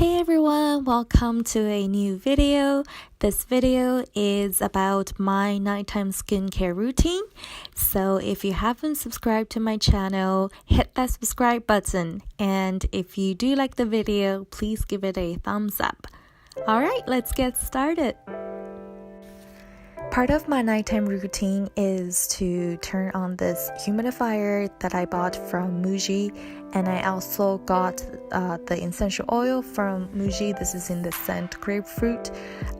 Hey everyone, welcome to a new video. This video is about my nighttime skincare routine. So if you haven't subscribed to my channel, hit that subscribe button. And if you do like the video, please give it a thumbs up. Alright, let's get started. Part of my nighttime routine is to turn on this humidifier that I bought from Muji, and I also got the essential oil from Muji. This is in the scent grapefruit.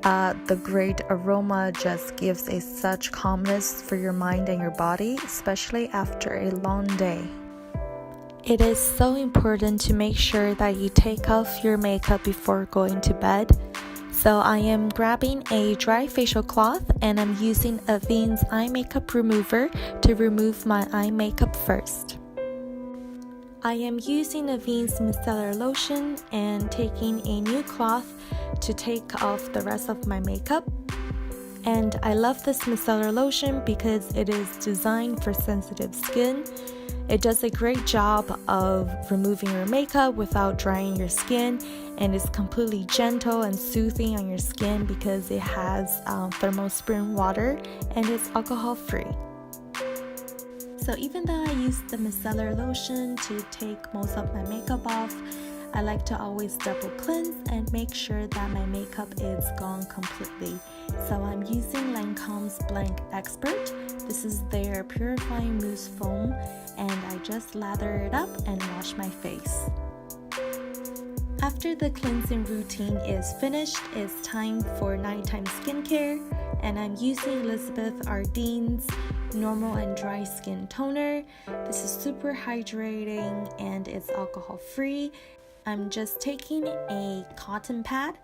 The great aroma just gives such calmness for your mind and your body, especially after a long day. It is so important to make sure that you take off your makeup before going to bed. So I am grabbing a dry facial cloth and I'm using Avene's eye makeup remover to remove my eye makeup first. I am using Avene's micellar lotion and taking a new cloth to take off the rest of my makeup. And I love this micellar lotion because it is designed for sensitive skin. It does a great job of removing your makeup without drying your skin, and it's completely gentle and soothing on your skin because it has thermal spring water and it's alcohol free. So even though I use the micellar lotion to take most of my makeup off, I like to always double cleanse and make sure that my makeup is gone completely. So I'm using Lancome's Blank Expert. This is their purifying mousse foam, and I just lather it up and wash my face. After the cleansing routine is finished, it's time for nighttime skincare, and I'm using Elizabeth Arden's Normal and Dry Skin Toner. This is super hydrating and it's alcohol free. I'm just taking a cotton pad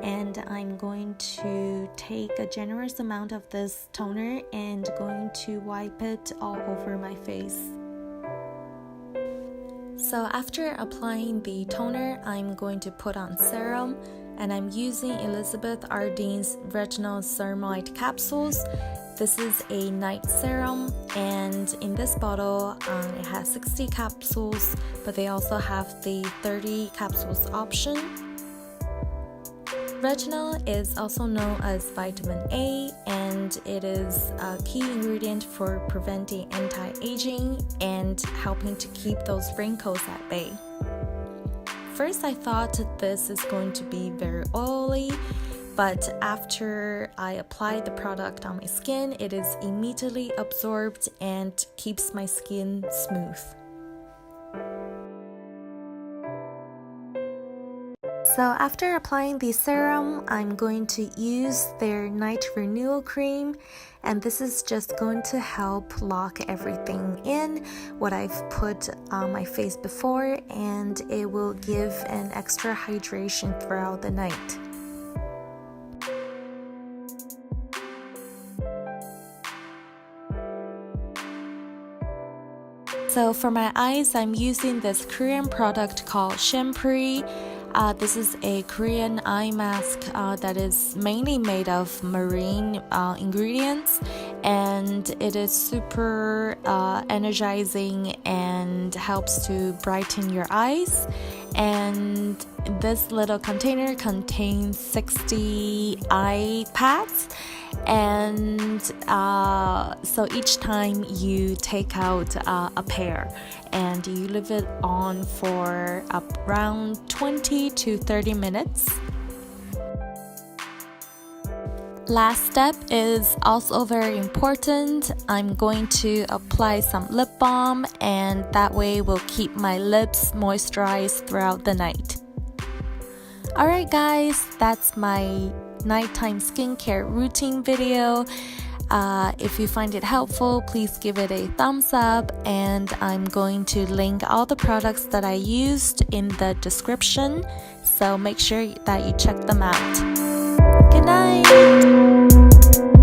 and I'm going to take a generous amount of this toner and going to wipe it all over my face. So after applying the toner, I'm going to put on serum, and I'm using Elizabeth Arden's Retinol Ceramide capsules. This is a night serum, and in this bottle it has 60 capsules, but they also have the 30 capsules option. Retinol is also known as vitamin A, and it is a key ingredient for preventing anti-aging and helping to keep those wrinkles at bay. First, I thought this is going to be very oily, but after I apply the product on my skin, it is immediately absorbed and keeps my skin smooth. So after applying the serum, I'm going to use their night renewal cream, and this is just going to help lock everything in what I've put on my face before, and it will give an extra hydration throughout the night. So for my eyes, I'm using this Korean product called Shampoo. This is a Korean eye mask that is mainly made of marine ingredients, and it is super energizing and helps to brighten your eyes. And this little container contains 60 eye pads, and so each time you take out a pair and you leave it on for around 20 to 30 minutes. Last step is also very important. I'm going to apply some lip balm, and that way will keep my lips moisturized throughout the night. Alright guys, that's my nighttime skincare routine video. If you find it helpful, please give it a thumbs up, and I'm going to link all the products that I used in the description, so make sure that you check them out. Good night!